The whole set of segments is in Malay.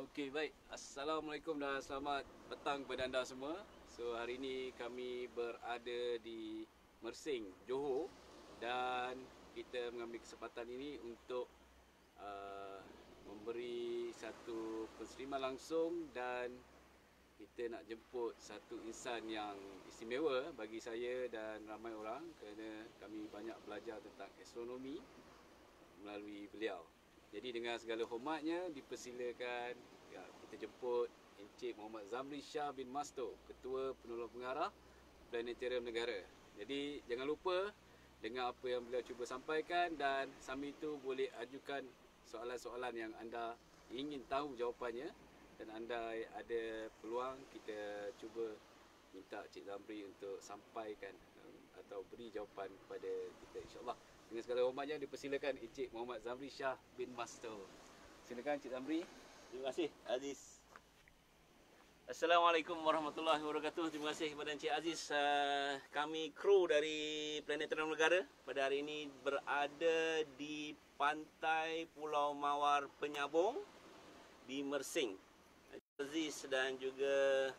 Okey, baik. Assalamualaikum dan selamat petang kepada anda semua. So, hari ini kami berada di Mersing, Johor, dan kita mengambil kesempatan ini untuk memberi satu penseriman langsung, dan kita nak jemput satu insan yang istimewa bagi saya dan ramai orang kerana kami banyak belajar tentang astronomi melalui beliau. Jadi dengan segala hormatnya dipersilakan kita jemput Encik Muhammad Zamri Shah bin Masto, Ketua Penolong Pengarah Planetarium Negara. Jadi jangan lupa dengar apa yang beliau cuba sampaikan, dan sambil itu boleh ajukan soalan-soalan yang anda ingin tahu jawapannya, dan anda ada peluang kita cuba minta Cik Zamri untuk sampaikan atau beri jawapan kepada kita, insyaAllah. Dengan segala hormatnya dipersilakan Encik Muhammad Zamri Shah bin Masto. Silakan Cik Zamri. Terima kasih Aziz. Assalamualaikum warahmatullahi wabarakatuh. Terima kasih kepada Encik Aziz. Kami kru dari Planetarium Negara pada hari ini berada di pantai Pulau Mawar Penyabong di Mersing. Aziz dan juga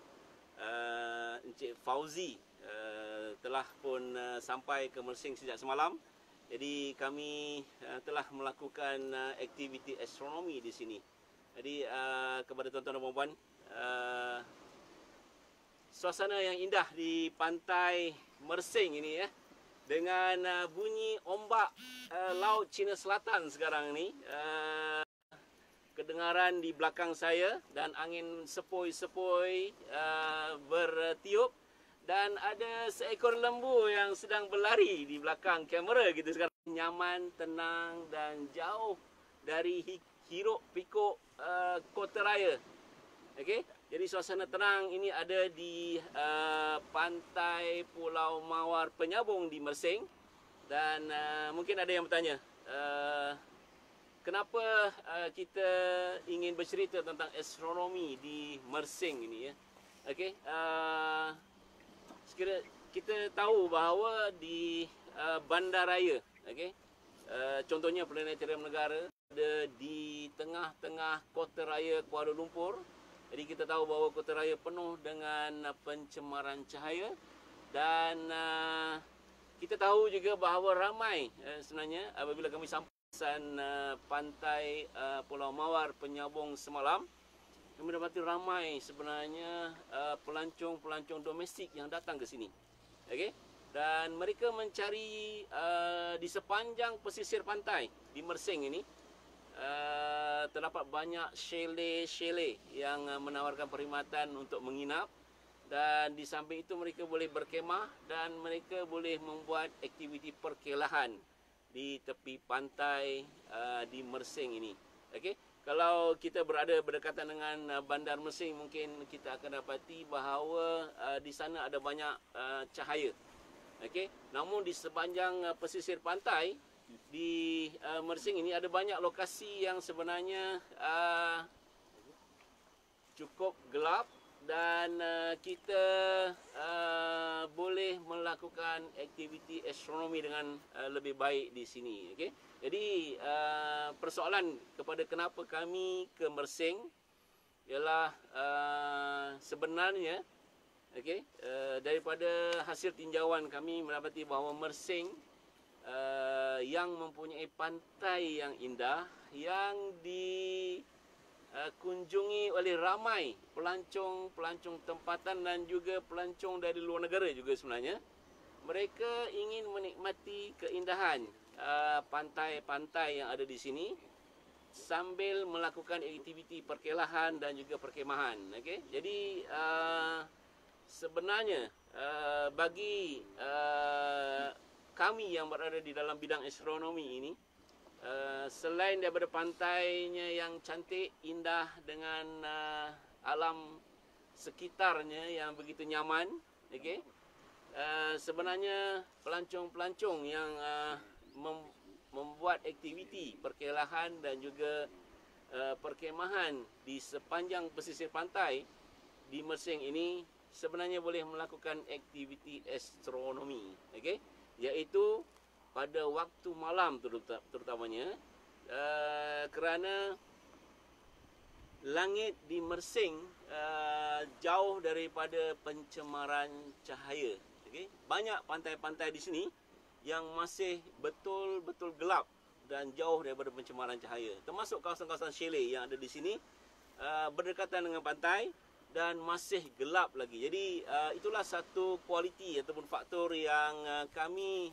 Encik Fauzi telah pun sampai ke Mersing sejak semalam. Jadi kami telah melakukan aktiviti astronomi di sini. Jadi kepada tuan-tuan dan puan-puan, suasana yang indah di pantai Mersing ini ya, dengan bunyi ombak Laut Cina Selatan sekarang ini, kedengaran di belakang saya, dan angin sepoi-sepoi bertiup, dan ada seekor lembu yang sedang berlari di belakang kamera kita sekarang. Nyaman, tenang dan jauh dari hiruk pikuk kota raya. Okey, jadi suasana tenang ini ada di pantai Pulau Mawar Penyabong di Mersing. Dan mungkin ada yang bertanya, kenapa kita ingin bercerita tentang astronomi di Mersing ini ya? Okey, sekiranya kita tahu bahawa di bandaraya, okey, contohnya Planetarium Negara ada di tengah-tengah kota raya Kuala Lumpur. Jadi kita tahu bahawa kota raya penuh dengan pencemaran cahaya, dan kita tahu juga bahawa ramai sebenarnya apabila kami sampai pantai Pulau Mawar Penyabong semalam, kami dapati ramai sebenarnya pelancong-pelancong domestik yang datang ke sini. Okey, dan mereka mencari di sepanjang pesisir pantai di Mersing ini, terdapat banyak chalet-chalet yang menawarkan perkhidmatan untuk menginap, dan di samping itu mereka boleh berkemah dan mereka boleh membuat aktiviti perkelahan di tepi pantai di Mersing ini. Okey, kalau kita berada berdekatan dengan bandar Mersing, mungkin kita akan dapati bahawa di sana ada banyak cahaya. Okey, namun di sepanjang pesisir pantai di Mersing ini ada banyak lokasi yang sebenarnya cukup gelap, dan kita boleh melakukan aktiviti astronomi dengan lebih baik di sini. Okey, jadi persoalan kepada kenapa kami ke Mersing ialah sebenarnya, okey, daripada hasil tinjauan kami mendapati bahawa Mersing yang mempunyai pantai yang indah, yang dikunjungi oleh ramai pelancong tempatan dan juga pelancong dari luar negara juga sebenarnya. Mereka ingin menikmati keindahan pantai-pantai yang ada di sini sambil melakukan aktiviti perkelahan dan juga perkemahan. Okey, jadi sebenarnya bagi kami yang berada di dalam bidang astronomi ini, selain daripada pantainya yang cantik, indah dengan alam sekitarnya yang begitu nyaman, okey, sebenarnya pelancong-pelancong yang membuat aktiviti perkelahan dan juga perkemahan di sepanjang pesisir pantai di Mersing ini sebenarnya boleh melakukan aktiviti astronomi, okey, iaitu pada waktu malam terutamanya, kerana langit di Mersing jauh daripada pencemaran cahaya. Okay? Banyak pantai-pantai di sini yang masih betul-betul gelap dan jauh daripada pencemaran cahaya. Termasuk kawasan-kawasan chalet yang ada di sini berdekatan dengan pantai dan masih gelap lagi. Jadi itulah satu kualiti ataupun faktor yang kami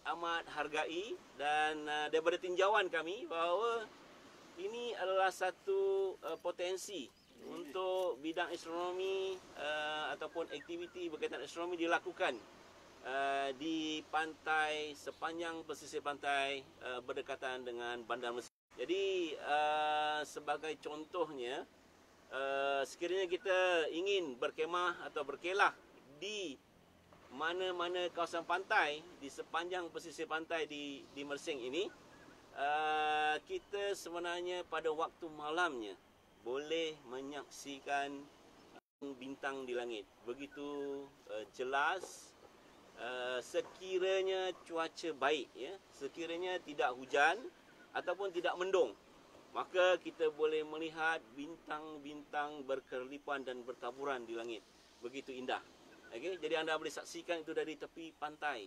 amat hargai, dan daripada tinjauan kami bahawa ini adalah satu potensi untuk bidang astronomi ataupun aktiviti berkaitan astronomi dilakukan di pantai, sepanjang pesisir pantai berdekatan dengan Bandar Mersing. Jadi sebagai contohnya, sekiranya kita ingin berkemah atau berkelah di mana-mana kawasan pantai di sepanjang pesisir pantai di Mersing ini, kita sebenarnya pada waktu malamnya boleh menyaksikan bintang di langit begitu jelas. Sekiranya cuaca baik, ya, sekiranya tidak hujan ataupun tidak mendung, maka kita boleh melihat bintang-bintang berkerlipan dan bertaburan di langit. Begitu indah. Okay? Jadi anda boleh saksikan itu dari tepi pantai,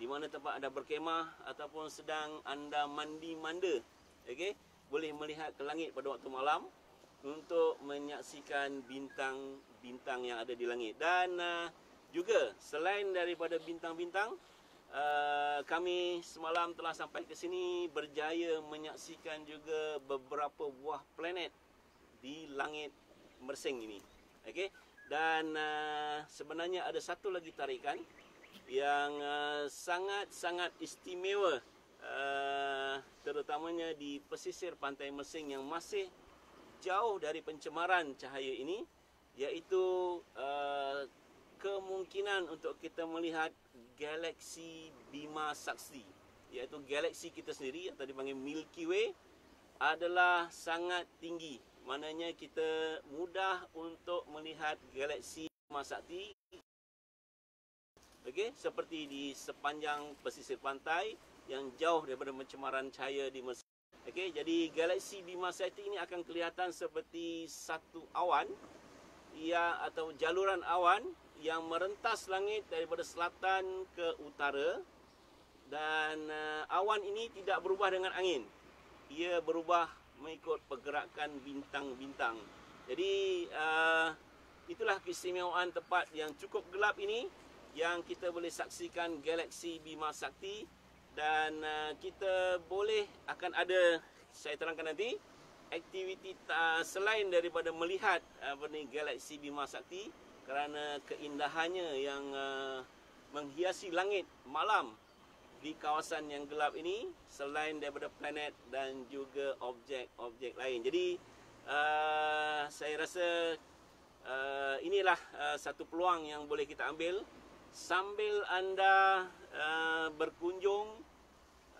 di mana tempat anda berkemah ataupun sedang anda mandi-manda. Okay? Boleh melihat ke langit pada waktu malam untuk menyaksikan bintang-bintang yang ada di langit. Dan juga selain daripada bintang-bintang, kami semalam telah sampai ke sini berjaya menyaksikan juga beberapa buah planet di langit Mersing ini. Okey. Dan sebenarnya ada satu lagi tarikan yang sangat-sangat istimewa, terutamanya di pesisir pantai Mersing yang masih jauh dari pencemaran cahaya ini, iaitu kemungkinan untuk kita melihat galaksi Bima Sakti, iaitu galaksi kita sendiri atau dipanggil Milky Way, adalah sangat tinggi. Maknanya kita mudah untuk melihat galaksi Bima Sakti, okey, seperti di sepanjang pesisir pantai yang jauh daripada pencemaran cahaya di Mersing. Okey, jadi galaksi Bima Sakti ini akan kelihatan seperti satu awan atau jaluran awan yang merentas langit daripada selatan ke utara, dan awan ini tidak berubah dengan angin. Ia berubah mengikut pergerakan bintang-bintang. Jadi itulah keistimewaan tempat yang cukup gelap ini, yang kita boleh saksikan galaksi Bima Sakti. Dan kita boleh akan ada, saya terangkan nanti, aktiviti selain daripada melihat galaksi Bima Sakti, kerana keindahannya yang menghiasi langit malam di kawasan yang gelap ini, selain daripada planet dan juga objek-objek lain. Jadi saya rasa inilah satu peluang yang boleh kita ambil sambil anda berkunjung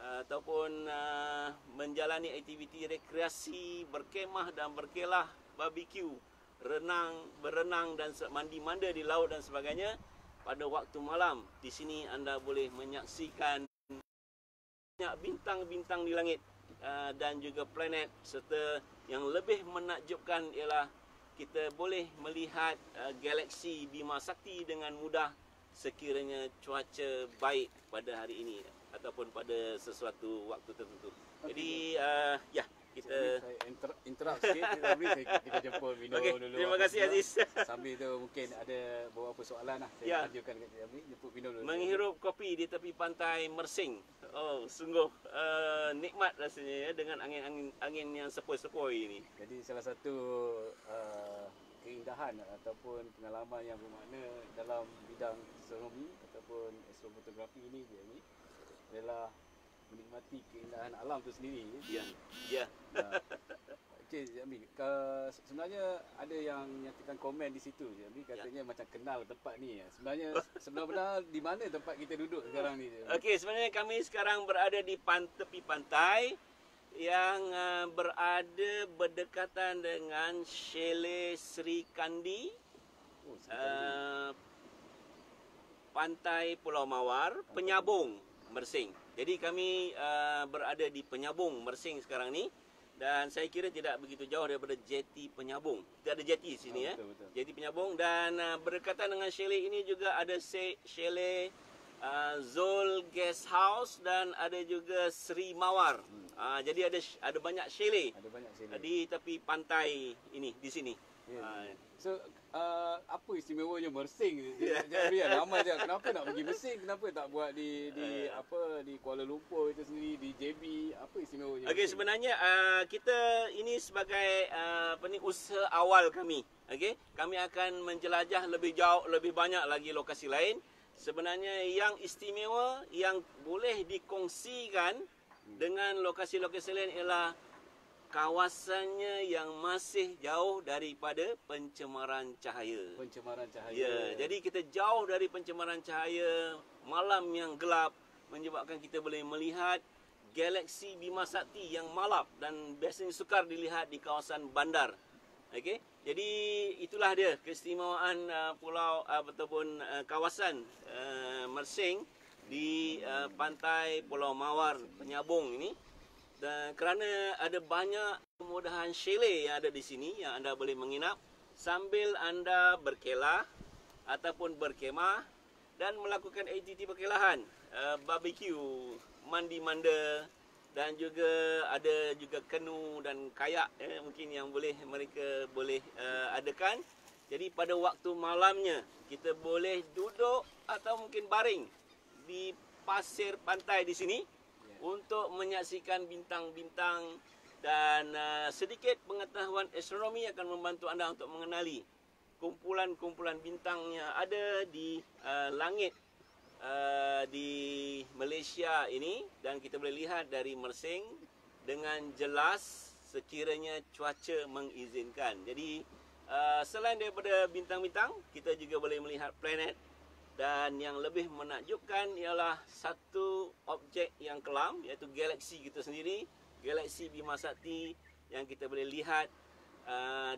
ataupun menjalani aktiviti rekreasi, berkemah dan berkelah, barbecue, berenang dan mandi-manda di laut dan sebagainya pada waktu malam. Di sini anda boleh menyaksikan banyak bintang-bintang di langit dan juga planet, serta yang lebih menakjubkan ialah kita boleh melihat galaksi Bima Sakti dengan mudah sekiranya cuaca baik pada hari ini ataupun pada sesuatu waktu tertentu. Jadi ya, kita interrupt sikit, kita jumpa minum dulu. Terima kasih Aziz. Sambil tu mungkin ada beberapa soalan lah saya ajukan kat Jamil, jemput minum dulu. Menghirup kopi di tepi pantai Mersing. Oh, sungguh nikmat rasanya ya, dengan angin yang sepoi-sepoi ini. Jadi salah satu keindahan ataupun pengalaman yang bermakna dalam bidang astronomi ataupun astrofotografi ini adalah menikmati keindahan alam tu sendiri. Ya. Ya. Okey, Jamil, sebenarnya ada yang nyatakan komen di situ, Jamil, katanya macam kenal tempat ni. Sebenarnya sebenar-benar di mana tempat kita duduk sekarang ni? Okey, sebenarnya kami sekarang berada di tepi pantai yang berada berdekatan dengan Chalet Sri Kandi, Pantai Pulau Mawar, Penyabung, Mersing. Jadi kami berada di Penyabung, Mersing sekarang ni, dan saya kira tidak begitu jauh daripada jeti Penyabung. Kita ada jeti sini betul. Jeti Penyabung, dan berdekatan dengan chalet ini juga ada chalet Zul Guest House dan ada juga Sri Mawar. Jadi ada banyak chalet. Ada banyak chalet di tepi pantai ini di sini. So apa istimewanya Mersing? Jadi nama je, kenapa nak pergi Mersing? Kenapa tak buat di Kuala Lumpur itu sendiri, di JB? Apa istimewanya? Okey, sebenarnya kita ini sebagai usaha awal kami. Okey, kami akan menjelajah lebih jauh, lebih banyak lagi lokasi lain. Sebenarnya yang istimewa yang boleh dikongsikan dengan lokasi-lokasi lain ialah kawasannya yang masih jauh daripada pencemaran cahaya. Pencemaran cahaya. Ya, jadi kita jauh dari pencemaran cahaya, malam yang gelap menyebabkan kita boleh melihat galaksi Bima Sakti yang malap dan biasanya sukar dilihat di kawasan bandar. Okey. Jadi itulah dia keistimewaan pulau ataupun kawasan Mersing di pantai Pulau Mawar Penyabung ini. Dan kerana ada banyak kemudahan chalet yang ada di sini yang anda boleh menginap sambil anda berkelah ataupun berkemah dan melakukan aktiviti perkelahan, barbecue, mandi manda, dan juga ada juga kanu dan kayak mungkin yang mereka boleh adakan. Jadi pada waktu malamnya kita boleh duduk atau mungkin baring di pasir pantai di sini untuk menyaksikan bintang-bintang, dan sedikit pengetahuan astronomi akan membantu anda untuk mengenali kumpulan-kumpulan bintang yang ada di langit di Malaysia ini, dan kita boleh lihat dari Mersing dengan jelas sekiranya cuaca mengizinkan. Jadi selain daripada bintang-bintang, kita juga boleh melihat planet. Dan yang lebih menakjubkan ialah satu objek yang kelam, iaitu galaksi kita sendiri, galaksi Bima Sakti yang kita boleh lihat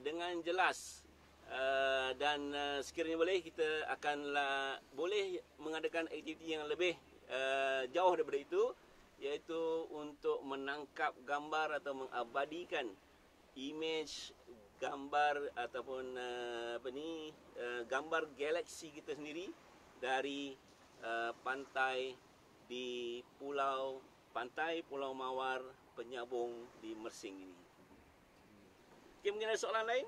dengan jelas. Dan sekiranya boleh, kita akan boleh mengadakan aktiviti yang lebih jauh daripada itu, iaitu untuk menangkap gambar atau mengabadikan image gambar ataupun gambar galaksi kita sendiri dari pantai di pantai Pulau Mawar Penyabung di Mersing ini. Okay, mungkin ada soalan lain?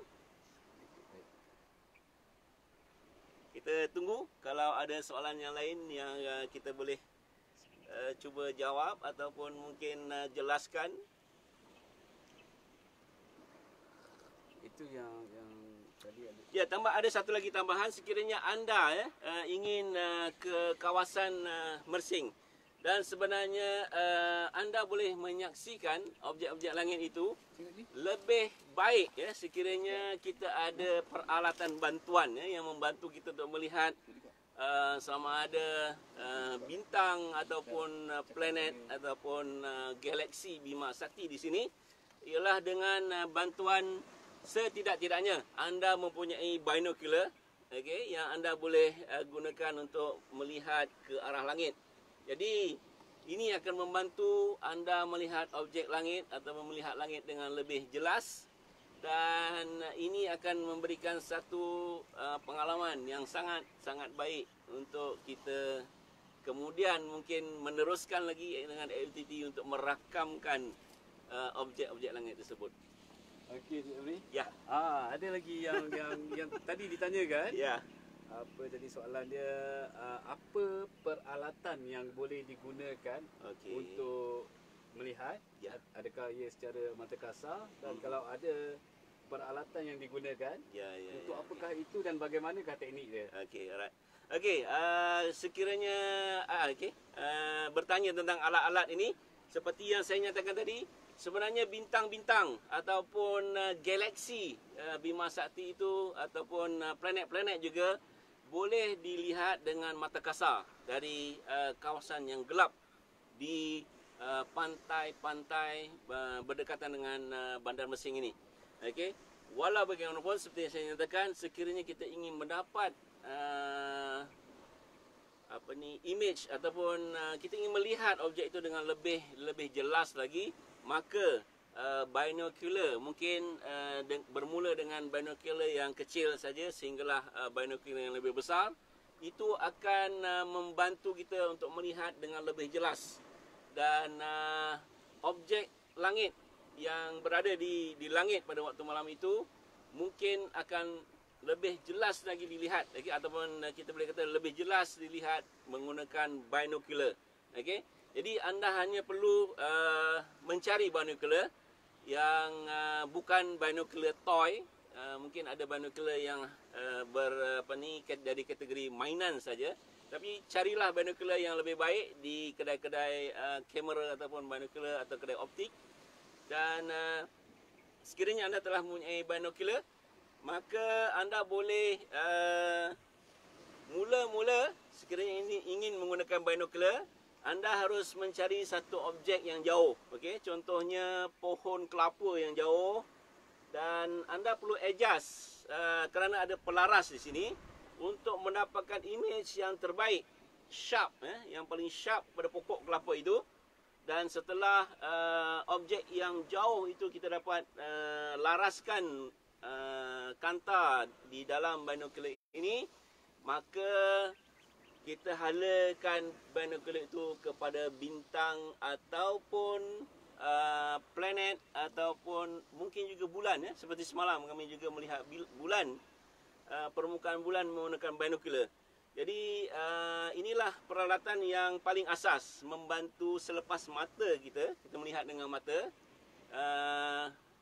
Kita tunggu kalau ada soalan yang lain yang kita boleh cuba jawab ataupun mungkin jelaskan. Itu yang tadi ada. Ya, ada satu lagi tambahan. Sekiranya anda ingin ke kawasan Mersing dan sebenarnya anda boleh menyaksikan objek-objek langit itu, lebih baik sekiranya kita ada peralatan bantuan yang membantu kita untuk melihat sama ada bintang ataupun planet ataupun galaksi Bima Sakti di sini, ialah dengan bantuan setidak-tidaknya anda mempunyai binocular, yang anda boleh gunakan untuk melihat ke arah langit. Jadi ini akan membantu anda melihat objek langit atau melihat langit dengan lebih jelas, dan ini akan memberikan satu pengalaman yang sangat baik untuk kita kemudian mungkin meneruskan lagi dengan aktiviti untuk merakamkan objek-objek langit tersebut. Okey, Cik Amri. Ya. Ada lagi yang tadi ditanyakan. Ya. Apa tadi soalan dia, apa peralatan yang boleh digunakan untuk melihat? Ya. Adakah ia secara mata kasar, dan kalau ada peralatan yang digunakan, untuk apakah itu dan bagaimanakah teknik dia? Okey, alright. Okey, sekiranya bertanya tentang alat-alat ini, seperti yang saya nyatakan tadi, sebenarnya bintang-bintang ataupun galaksi Bima Sakti itu ataupun planet-planet juga boleh dilihat dengan mata kasar dari kawasan yang gelap di pantai-pantai berdekatan dengan Bandar Mersing ini. Okey, walau bagaimanapun seperti yang saya nyatakan, sekiranya kita ingin mendapat image ataupun kita ingin melihat objek itu dengan lebih jelas lagi, maka binocular. Mungkin bermula dengan binocular yang kecil saja sehinggalah binocular yang lebih besar. Itu akan membantu kita untuk melihat dengan lebih jelas. Dan objek langit yang berada di langit pada waktu malam itu mungkin akan lebih jelas lagi dilihat, okay? Ataupun kita boleh kata lebih jelas dilihat menggunakan binocular. Okay? Jadi anda hanya perlu mencari binocular yang bukan binocular toy. Mungkin ada binocular yang dari kategori mainan saja. Tapi carilah binocular yang lebih baik di kedai-kedai kamera ataupun binocular atau kedai optik. Dan sekiranya anda telah mempunyai binocular, maka anda boleh mula-mula sekiranya ingin menggunakan binocular, anda harus mencari satu objek yang jauh. Okay? Contohnya pohon kelapa yang jauh. Dan anda perlu adjust kerana ada pelaras di sini untuk mendapatkan image yang terbaik, sharp, yang paling sharp pada pokok kelapa itu. Dan setelah objek yang jauh itu kita dapat laraskan kanta di dalam binocular ini, maka kita halakan binocular itu kepada bintang ataupun planet ataupun mungkin juga bulan, seperti semalam kami juga melihat bulan, permukaan bulan menggunakan binocular. Jadi inilah peralatan yang paling asas membantu selepas mata kita melihat dengan mata,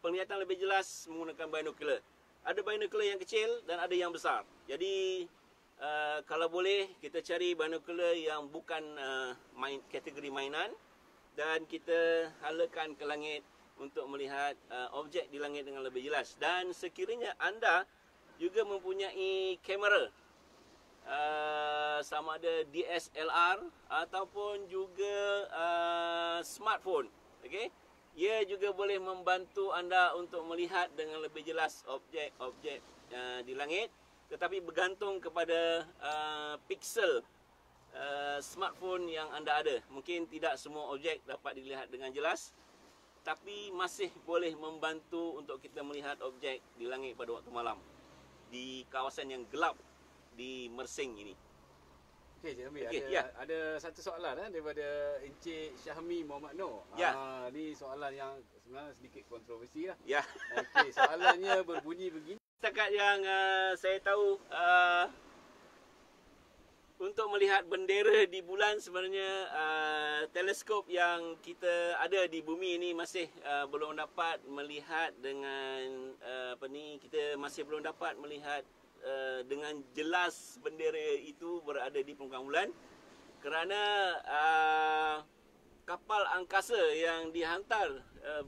penglihatan lebih jelas menggunakan binocular. Ada binocular yang kecil dan ada yang besar. Jadi kalau boleh kita cari binocular yang bukan kategori mainan dan kita halakan ke langit untuk melihat objek di langit dengan lebih jelas. Dan sekiranya anda juga mempunyai kamera, sama ada DSLR ataupun juga smartphone, okay? Ia juga boleh membantu anda untuk melihat dengan lebih jelas objek-objek di langit, tetapi bergantung kepada pixel smartphone yang anda ada. Mungkin tidak semua objek dapat dilihat dengan jelas, tapi masih boleh membantu untuk kita melihat objek di langit pada waktu malam di kawasan yang gelap di Mersing ini. Okey, Cik Hamid, Okey, ada satu soalan daripada Encik Syahmi Muhammad Noor. Ya. Ni soalan yang sebenarnya sedikit kontroversi lah. Ya. Okey, soalannya berbunyi begini. Setakat yang saya tahu, untuk melihat bendera di bulan, sebenarnya teleskop yang kita ada di bumi ini masih belum dapat melihat dengan kita masih belum dapat melihat dengan jelas bendera itu berada di permukaan bulan, kerana kapal angkasa yang dihantar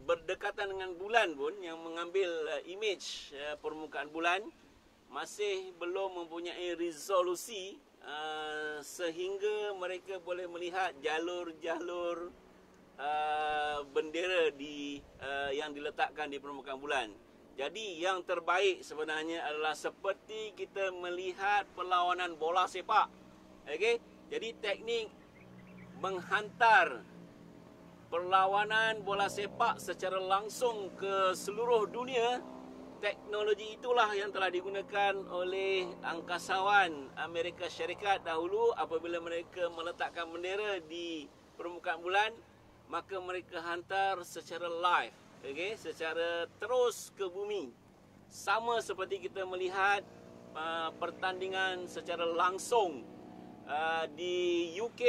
berdekatan dengan bulan pun yang mengambil image permukaan bulan masih belum mempunyai resolusi sehingga mereka boleh melihat jalur-jalur bendera yang diletakkan di permukaan bulan. Jadi yang terbaik sebenarnya adalah seperti kita melihat perlawanan bola sepak. Okey? Jadi teknik menghantar perlawanan bola sepak secara langsung ke seluruh dunia, teknologi itulah yang telah digunakan oleh angkasawan Amerika Syarikat dahulu. Apabila mereka meletakkan bendera di permukaan bulan, maka mereka hantar secara live, okay, secara terus ke bumi. Sama seperti kita melihat pertandingan secara langsung di UK,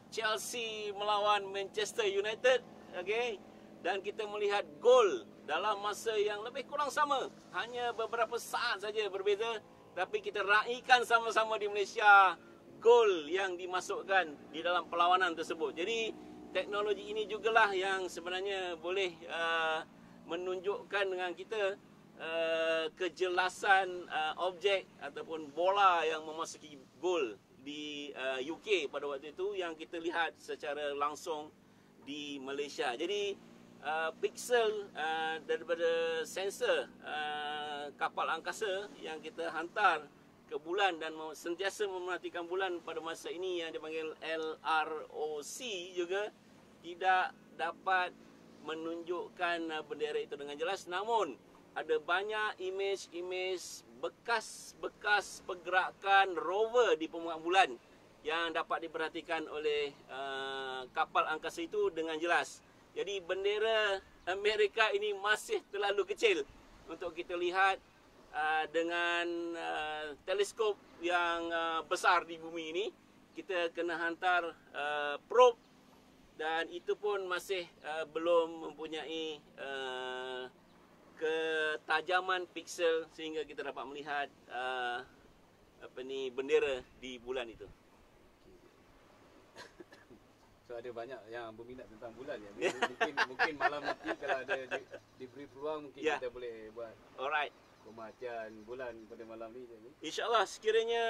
Chelsea melawan Manchester United, okay, dan kita melihat gol dalam masa yang lebih kurang sama, hanya beberapa saat saja berbeza, tapi kita raikan sama-sama di Malaysia gol yang dimasukkan di dalam perlawanan tersebut. Jadi teknologi ini jugalah yang sebenarnya boleh menunjukkan dengan kita kejelasan objek ataupun bola yang memasuki gol di UK pada waktu itu yang kita lihat secara langsung di Malaysia. Jadi pixel daripada sensor kapal angkasa yang kita hantar ke bulan dan sentiasa memerhatikan bulan pada masa ini yang dipanggil LROC juga tidak dapat menunjukkan bendera itu dengan jelas, namun ada banyak imej-imej bekas-bekas pergerakan rover di permukaan bulan yang dapat diperhatikan oleh kapal angkasa itu dengan jelas. Jadi bendera Amerika ini masih terlalu kecil untuk kita lihat dengan teleskop yang besar di bumi ini. Kita kena hantar probe dan itu pun masih belum mempunyai ketajaman piksel sehingga kita dapat melihat bendera di bulan itu. So ada banyak yang berminat tentang bulan ya. Mungkin malam nanti kalau ada diberi peluang mungkin kita boleh buat Alright. pemerhatian bulan pada malam ni. InsyaAllah sekiranya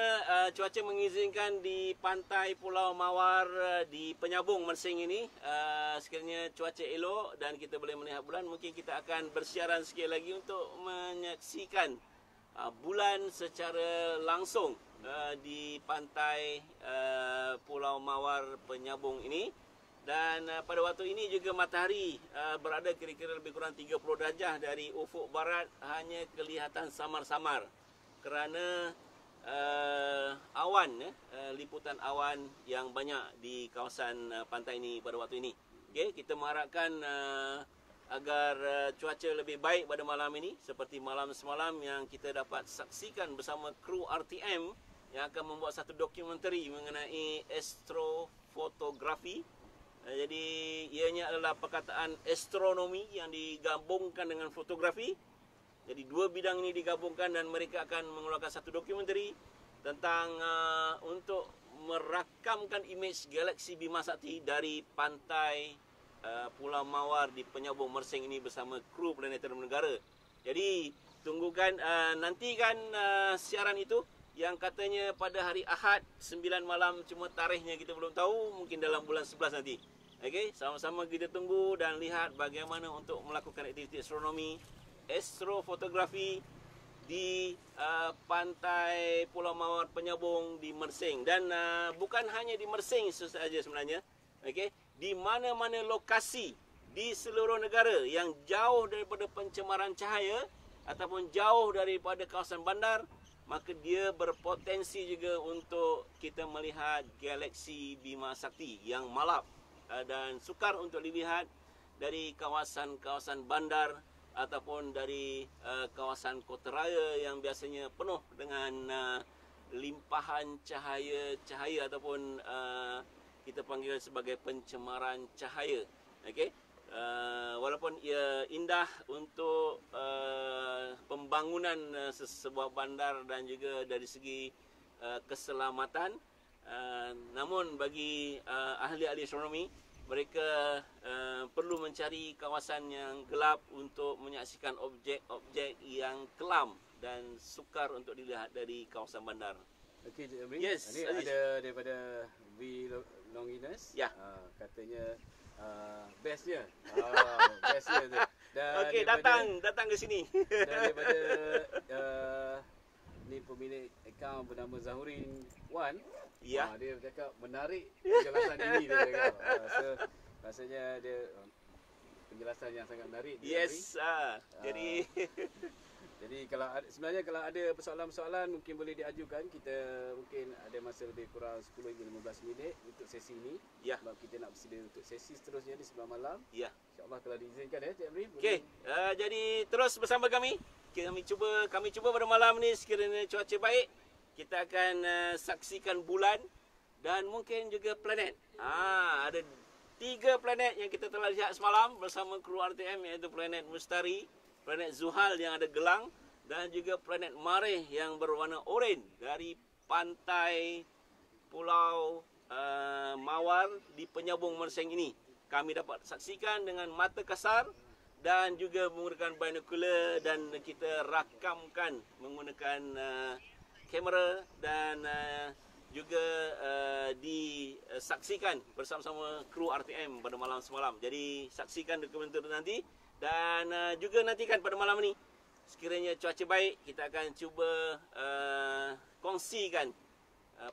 cuaca mengizinkan di pantai Pulau Mawar di Penyambung Mersing ini, sekiranya cuaca elok dan kita boleh melihat bulan, mungkin kita akan bersiaran sekali lagi untuk menyaksikan bulan secara langsung di pantai Pulau Mawar Penyambung ini. Dan pada waktu ini juga matahari berada kira-kira lebih kurang 30 darjah dari ufuk barat, hanya kelihatan samar-samar kerana awan, liputan awan yang banyak di kawasan pantai ini pada waktu ini. Okay, kita mengharapkan agar cuaca lebih baik pada malam ini, seperti malam semalam yang kita dapat saksikan bersama kru RTM yang akan membuat satu dokumentari mengenai astrofotografi. Jadi ianya adalah perkataan astronomi yang digabungkan dengan fotografi. Jadi dua bidang ini digabungkan dan mereka akan mengeluarkan satu dokumentari tentang untuk merakamkan imej galaksi Bima Sakti dari pantai Pulau Mawar di Penyambung Mersing ini bersama kru Planetarium Negara. Jadi tunggukan, nantikan siaran itu yang katanya pada hari Ahad 9 malam, cuma tarikhnya kita belum tahu, mungkin dalam bulan 11 nanti. Okey, sama-sama kita tunggu dan lihat bagaimana untuk melakukan aktiviti astronomi, astrofotografi di pantai Pulau Mawar Penyambung di Mersing. Dan bukan hanya di Mersing sahaja sebenarnya. Okey, di mana-mana lokasi di seluruh negara yang jauh daripada pencemaran cahaya ataupun jauh daripada kawasan bandar, maka dia berpotensi juga untuk kita melihat galaksi Bima Sakti yang malap dan sukar untuk dilihat dari kawasan-kawasan bandar ataupun dari kawasan kota raya yang biasanya penuh dengan limpahan cahaya ataupun kita panggil sebagai pencemaran cahaya. Okey, walaupun ia indah untuk pembangunan sebuah bandar dan juga dari segi keselamatan, namun bagi ahli-ahli astronomi, mereka perlu mencari kawasan yang gelap untuk menyaksikan objek-objek yang kelam dan sukar untuk dilihat dari kawasan bandar. Okey, Yes, ini Aziz. ada daripada V Longinus. Ya. Katanya bestnya. Bestnya tu. Dan Okey, daripada- datang ke sini. Dan daripada ni pemilik akaun bernama Zahurin Wan. Ya. Dia cakap menarik penjelasan ini, dia cakap. So rasanya dia penjelasan yang sangat menarik. dia beri. Yes, jadi Jadi sebenarnya kalau ada persoalan-persoalan mungkin boleh diajukan. Kita mungkin ada masa lebih kurang 10 hingga 15 minit untuk sesi ini. Ya. Sebab kita nak bersedia untuk sesi seterusnya di 9 malam. ya. InsyaAllah kalau diizinkan ya, Cik Amri. Okey, jadi terus bersama kami. Kami cuba pada malam ni, sekiranya cuaca baik, kita akan saksikan bulan dan mungkin juga planet. Ada 3 planet yang kita telah lihat semalam bersama kru RTM, iaitu planet Mustari, planet Zuhal yang ada gelang dan juga planet Mareh yang berwarna oranye dari pantai Pulau Mawar di Penyambung Mersing ini. Kami dapat saksikan dengan mata kasar dan juga menggunakan binocular, dan kita rakamkan menggunakan kamera dan juga disaksikan bersama-sama kru RTM pada malam semalam. Jadi saksikan dokumentari nanti dan juga nantikan pada malam ni, sekiranya cuaca baik, kita akan cuba kongsikan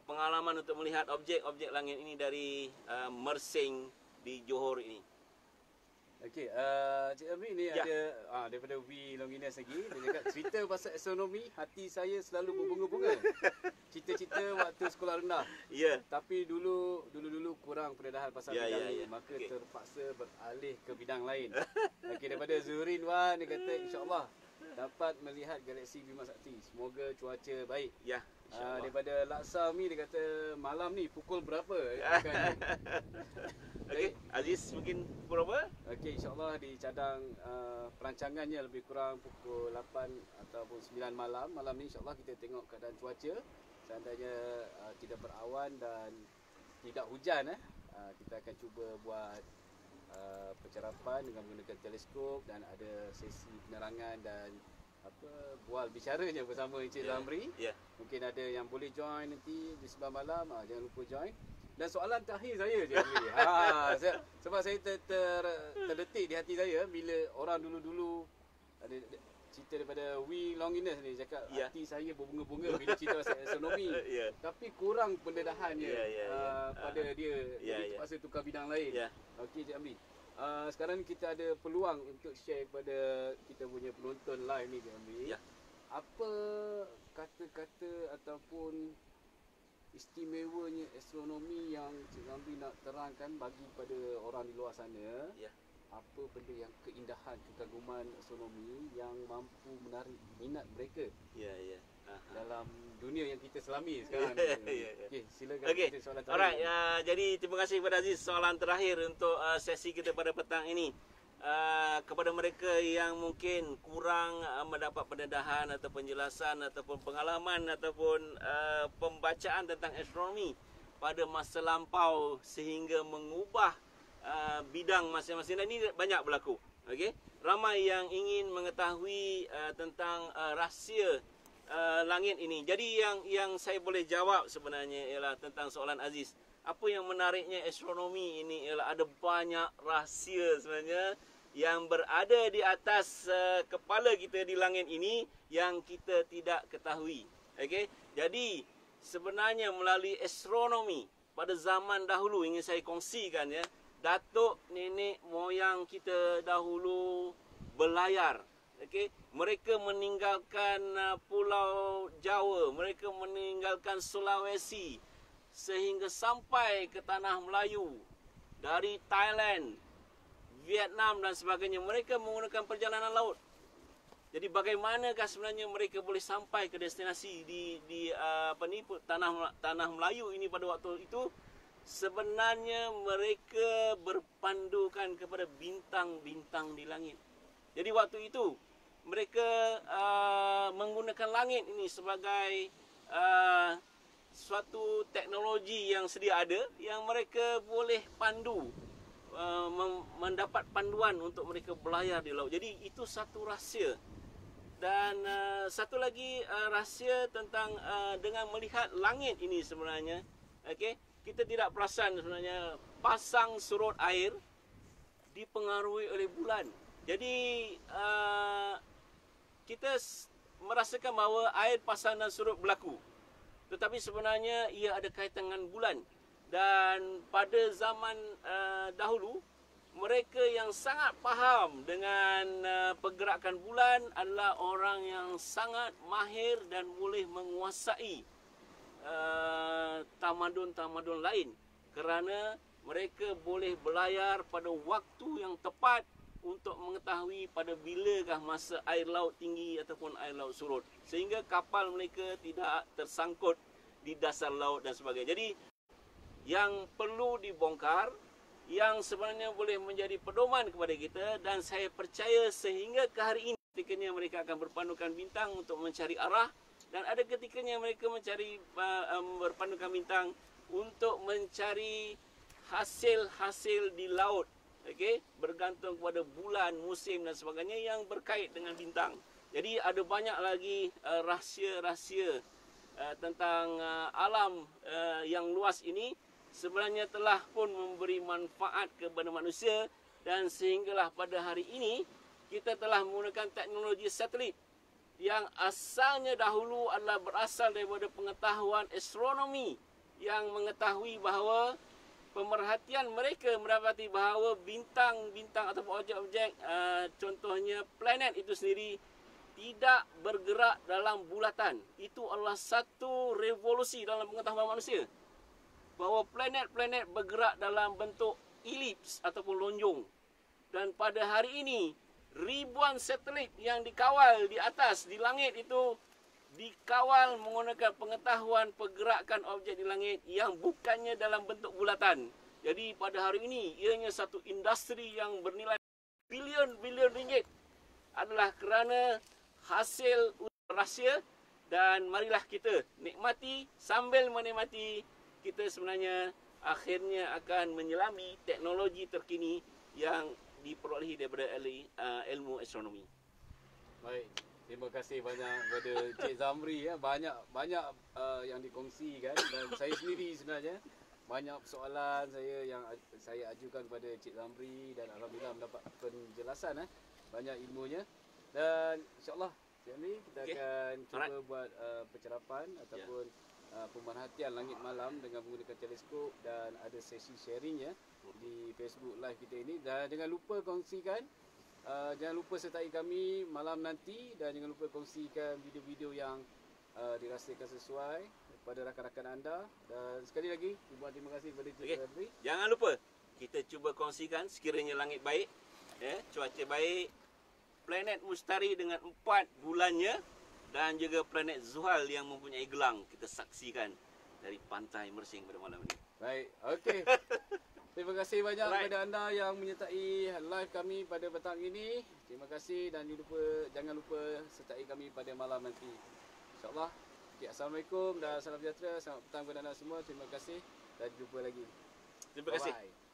pengalaman untuk melihat objek-objek langit ini dari Mersing di Johor ini. Okey, Cik Amri ni Ya. ada daripada V Longinus lagi. Dia cakap cerita pasal astronomi, hati saya selalu berbunga-bunga. Cita-cita waktu sekolah rendah. Ya. Tapi dulu kurang pendedahan pasal Ya, bidang ya, ni, ya. maka Okey. terpaksa beralih ke bidang lain. Okey, daripada Zurin Wan, dia kata insya-Allah dapat melihat galaksi Bima Sakti. Semoga cuaca baik. Ya. InsyaAllah. Daripada Laksa Mi, dia kata malam ni pukul berapa? Okey, Aziz mungkin pukul berapa? Okey, insyaAllah di cadang perancangannya lebih kurang pukul 8 ataupun 9 malam. Malam ni insyaAllah kita tengok keadaan cuaca. Seandainya tidak berawan dan tidak hujan, kita akan cuba buat pencerapan dengan menggunakan teleskop dan ada sesi penerangan dan bual bicaranya bersama Encik Zamri. Ya. Mungkin ada yang boleh join nanti di sebelah malam, jangan lupa join. Dan soalan terakhir saya je Zamri. Sebab saya terdetik di hati saya bila orang dulu-dulu ada cerita daripada W Longinus ni cakap Ya. hati saya berbunga-bunga bila cerita pasal astronomi. Ya. Tapi kurang pendedahannya Ya. pada dia. Ya, Jadi ya. terpaksa tukar bidang lain. Ya. Okey Cik Amri. Sekarang kita ada peluang untuk share kepada kita punya penonton live ni Cik Amri. Ya. Apa kata-kata ataupun istimewanya astronomi yang Cik Amri nak terangkan bagi pada orang di luar sana? Ya. Apa benda yang keindahan, kekaguman astronomi yang mampu menarik minat mereka Ya. dalam dunia yang kita selami sekarang? Ya. Okey, silakan. Okey. kita soalan Alright, jadi terima kasih kepada Aziz soalan terakhir untuk sesi kita pada petang ini. Kepada mereka yang mungkin kurang mendapat pendedahan atau penjelasan ataupun pengalaman ataupun pembacaan tentang astronomi pada masa lampau sehingga mengubah bidang masing-masing, dan ini banyak berlaku. Okey, ramai yang ingin mengetahui tentang rahsia langit ini. Jadi yang saya boleh jawab sebenarnya ialah tentang soalan Aziz. Apa yang menariknya astronomi ini ialah ada banyak rahsia sebenarnya yang berada di atas kepala kita di langit ini yang kita tidak ketahui. Okey. Jadi sebenarnya melalui astronomi pada zaman dahulu ingin saya kongsikan ya, datuk nenek moyang kita dahulu berlayar. Okey, mereka meninggalkan Pulau Jawa, mereka meninggalkan Sulawesi sehingga sampai ke tanah Melayu, dari Thailand, Vietnam dan sebagainya. Mereka menggunakan perjalanan laut. Jadi bagaimanakah sebenarnya mereka boleh sampai ke destinasi di tanah Melayu ini pada waktu itu? Sebenarnya mereka berpandukan kepada bintang-bintang di langit. Jadi waktu itu mereka menggunakan langit ini sebagai suatu teknologi yang sedia ada yang mereka boleh pandu, mendapat panduan untuk mereka berlayar di laut. Jadi itu satu rahsia. Dan satu lagi rahsia tentang dengan melihat langit ini sebenarnya, okey, kita tidak perasan sebenarnya pasang surut air dipengaruhi oleh bulan. Jadi kita merasakan bahawa air pasang dan surut berlaku, tetapi sebenarnya ia ada kaitan dengan bulan. Dan pada zaman dahulu, mereka yang sangat faham dengan pergerakan bulan adalah orang yang sangat mahir dan boleh menguasai tamadun-tamadun lain, kerana mereka boleh berlayar pada waktu yang tepat untuk mengetahui pada bilakah masa air laut tinggi ataupun air laut surut, sehingga kapal mereka tidak tersangkut di dasar laut dan sebagainya. Jadi yang perlu dibongkar, yang sebenarnya boleh menjadi pedoman kepada kita, dan saya percaya sehingga ke hari ini ketikanya mereka akan berpandukan bintang untuk mencari arah, dan ada ketikanya mereka mencari berpandukan bintang untuk mencari hasil-hasil di laut, okey, bergantung kepada bulan, musim dan sebagainya yang berkait dengan bintang. Jadi ada banyak lagi rahsia-rahsia tentang alam yang luas ini sebenarnya telah pun memberi manfaat kepada manusia, dan sehinggalah pada hari ini kita telah menggunakan teknologi satelit yang asalnya dahulu adalah berasal daripada pengetahuan astronomi yang mengetahui bahawa pemerhatian mereka mendapati bahawa bintang-bintang ataupun objek-objek contohnya planet itu sendiri tidak bergerak dalam bulatan. Itu adalah satu revolusi dalam pengetahuan manusia. Bahawa planet-planet bergerak dalam bentuk elips ataupun lonjong. Dan pada hari ini, ribuan satelit yang dikawal di atas, di langit itu, dikawal menggunakan pengetahuan pergerakan objek di langit yang bukannya dalam bentuk bulatan. Jadi pada hari ini, ianya satu industri yang bernilai bilion-bilion ringgit adalah kerana hasil rahsia, dan marilah kita nikmati sambil menikmati, kita sebenarnya akhirnya akan menyelami teknologi terkini yang diperolehi daripada ilmu astronomi. Baik, terima kasih banyak kepada Cik Zamri ya. Banyak yang dikongsikan, dan saya sendiri sebenarnya banyak soalan yang saya ajukan kepada Cik Zamri, dan alhamdulillah mendapat penjelasan banyak ilmunya. Dan insya-Allah Cik Zamri kita akan cuba buat pencerapan ataupun pemerhatian langit malam dengan menggunakan teleskop, dan ada sesi sharing di Facebook Live kita ini. Dan jangan lupa kongsikan, jangan lupa sertai kami malam nanti, dan jangan lupa kongsikan video-video yang dirasakan sesuai kepada rakan-rakan anda. Dan sekali lagi terima kasih kepada Cik Zamri. Jangan lupa kita cuba kongsikan sekiranya langit baik, cuaca baik, planet Mustari dengan 4 bulannya, dan juga planet Zuhal yang mempunyai gelang, kita saksikan dari pantai Mersing pada malam ini. Baik, okey. Terima kasih banyak kepada anda yang menyertai live kami pada petang ini. Terima kasih, dan jangan lupa sertai kami pada malam nanti, InsyaAllah. Okay, Assalamualaikum dan salam sejahtera. Selamat petang kepada anda semua. Terima kasih dan jumpa lagi. Terima kasih. Bye-bye.